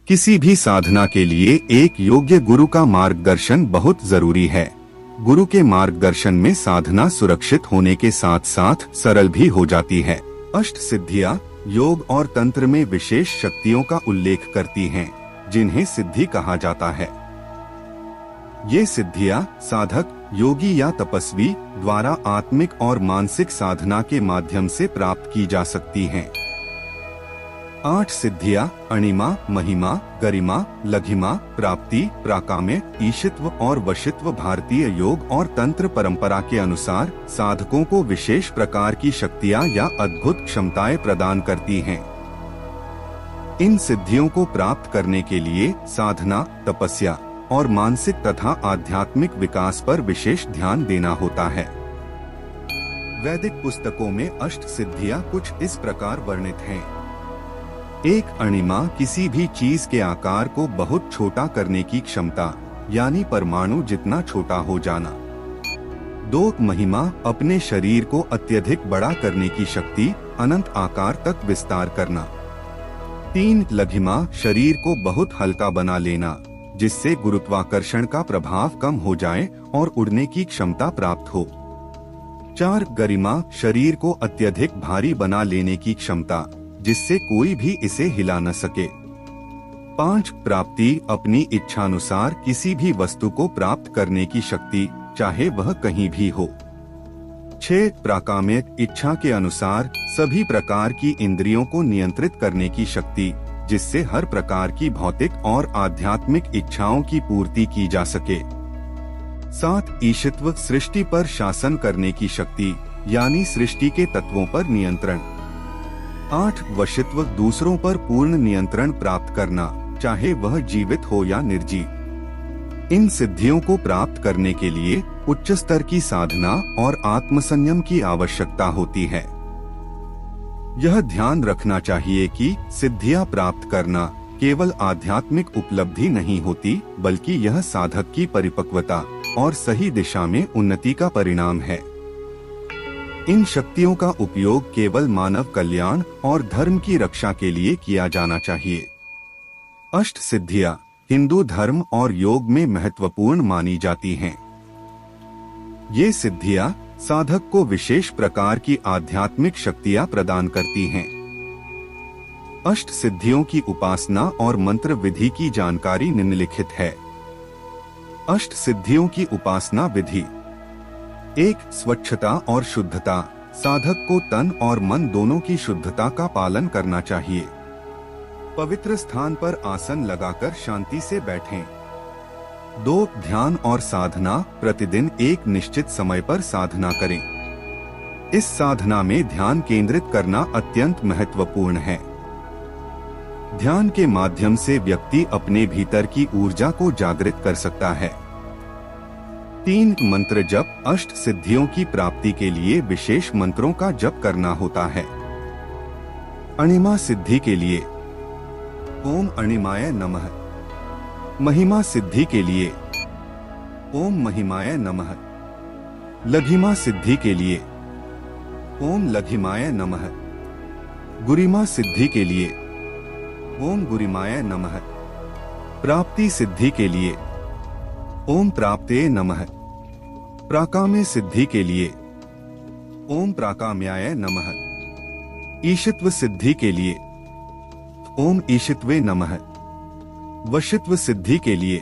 किसी भी साधना के लिए एक योग्य गुरु का मार्गदर्शन बहुत जरूरी है। गुरु के मार्गदर्शन में साधना सुरक्षित होने के साथ साथ सरल भी हो जाती है। अष्ट सिद्धियाँ योग और तंत्र में विशेष शक्तियों का उल्लेख करती हैं, जिन्हें सिद्धि कहा जाता है। ये सिद्धियाँ साधक, योगी या तपस्वी द्वारा आत्मिक और मानसिक साधना के माध्यम से प्राप्त की जा सकती हैं। 8 सिद्धियाँ अणिमा, महिमा, गरिमा, लघिमा, प्राप्ति, प्राकाम्य, ईशित्व और वशित्व भारतीय योग और तंत्र परंपरा के अनुसार साधकों को विशेष प्रकार की शक्तियाँ या अद्भुत क्षमताएं प्रदान करती हैं। इन सिद्धियों को प्राप्त करने के लिए साधना, तपस्या और मानसिक तथा आध्यात्मिक विकास पर विशेष ध्यान देना होता है। वैदिक पुस्तकों में अष्ट सिद्धियाँ कुछ इस प्रकार वर्णित हैं। 1 अणिमा, किसी भी चीज के आकार को बहुत छोटा करने की क्षमता, यानी परमाणु जितना छोटा हो जाना। 2 महिमा, अपने शरीर को अत्यधिक बड़ा करने की शक्ति, अनंत आकार तक विस्तार करना। 3 लघिमा, शरीर को बहुत हल्का बना लेना, जिससे गुरुत्वाकर्षण का प्रभाव कम हो जाए और उड़ने की क्षमता प्राप्त हो। 4 गरिमा, शरीर को अत्यधिक भारी बना लेने की क्षमता, जिससे कोई भी इसे हिला न सके। 5 प्राप्ति, अपनी इच्छानुसार किसी भी वस्तु को प्राप्त करने की शक्ति, चाहे वह कहीं भी हो। 6 प्राकाम्य, इच्छा के अनुसार सभी प्रकार की इंद्रियों को नियंत्रित करने की शक्ति, जिससे हर प्रकार की भौतिक और आध्यात्मिक इच्छाओं की पूर्ति की जा सके। 7 ईशित्व, सृष्टि पर शासन करने की शक्ति, यानी सृष्टि के तत्वों पर नियंत्रण। 8 वशित्व, दूसरों पर पूर्ण नियंत्रण प्राप्त करना, चाहे वह जीवित हो या निर्जीव। इन सिद्धियों को प्राप्त करने के लिए उच्च स्तर की साधना और आत्मसंयम की आवश्यकता होती है। यह ध्यान रखना चाहिए कि सिद्धियां प्राप्त करना केवल आध्यात्मिक उपलब्धि नहीं होती, बल्कि यह साधक की परिपक्वता और सही दिशा में उन्नति का परिणाम है। इन शक्तियों का उपयोग केवल मानव कल्याण और धर्म की रक्षा के लिए किया जाना चाहिए। अष्ट सिद्धियां हिंदू धर्म और योग में महत्वपूर्ण मानी जाती हैं। ये सिद्धियां साधक को विशेष प्रकार की आध्यात्मिक शक्तियां प्रदान करती हैं। अष्ट सिद्धियों की उपासना और मंत्र विधि की जानकारी निम्नलिखित है। अष्ट सिद्धियों की उपासना विधि। 1 स्वच्छता और शुद्धता, साधक को तन और मन दोनों की शुद्धता का पालन करना चाहिए। पवित्र स्थान पर आसन लगाकर शांति से बैठें। 2 ध्यान और साधना, प्रतिदिन एक निश्चित समय पर साधना करें। इस साधना में ध्यान केंद्रित करना अत्यंत महत्वपूर्ण है। ध्यान के माध्यम से व्यक्ति अपने भीतर की ऊर्जा को जागृत कर सकता है। 3 मंत्र जप, अष्ट सिद्धियों की प्राप्ति के लिए विशेष मंत्रों का जप करना होता है। अणिमा सिद्धि के लिए ओम अणिमाय नमः। महिमा सिद्धि के लिए ओम महिमाय नमः। लघिमा सिद्धि के लिए ओम लघिमाय नमः। गुरिमा सिद्धि के लिए ओम गुरिमाय नमः। प्राप्ति सिद्धि के लिए ओम प्राप्ते नमः। प्राकाम्य सिद्धि के लिए ओम प्राकाम्याय नमः। ईशित्व सिद्धि के लिए ओम ईशित्वे नमः। वशित्व सिद्धि के लिए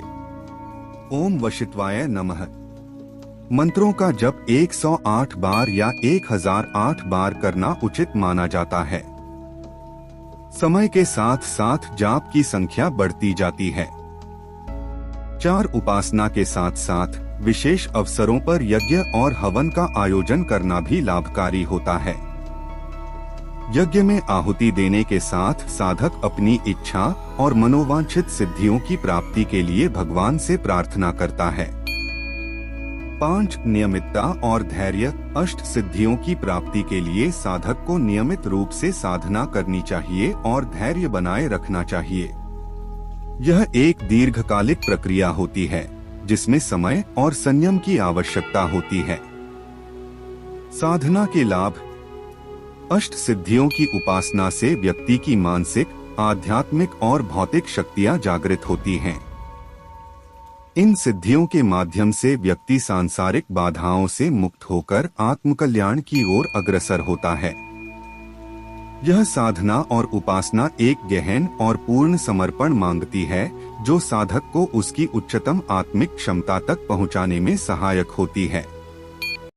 ओम वशित्वाय नमः। मंत्रों का जप 108 बार या 1008 बार करना उचित माना जाता है। समय के साथ साथ जाप की संख्या बढ़ती जाती है। 4 उपासना के साथ साथ विशेष अवसरों पर यज्ञ और हवन का आयोजन करना भी लाभकारी होता है। यज्ञ में आहुति देने के साथ साधक अपनी इच्छा और मनोवांछित सिद्धियों की प्राप्ति के लिए भगवान से प्रार्थना करता है। 5 नियमितता और धैर्य, अष्ट सिद्धियों की प्राप्ति के लिए साधक को नियमित रूप से साधना करनी चाहिए और धैर्य बनाए रखना चाहिए। यह एक दीर्घकालिक प्रक्रिया होती है, जिसमें समय और संयम की आवश्यकता होती है। साधना के लाभ। अष्ट सिद्धियों की उपासना से व्यक्ति की मानसिक, आध्यात्मिक और भौतिक शक्तियां जागृत होती हैं। इन सिद्धियों के माध्यम से व्यक्ति सांसारिक बाधाओं से मुक्त होकर आत्मकल्याण की ओर अग्रसर होता है। यह साधना और उपासना एक गहन और पूर्ण समर्पण मांगती है, जो साधक को उसकी उच्चतम आत्मिक क्षमता तक पहुंचाने में सहायक होती है।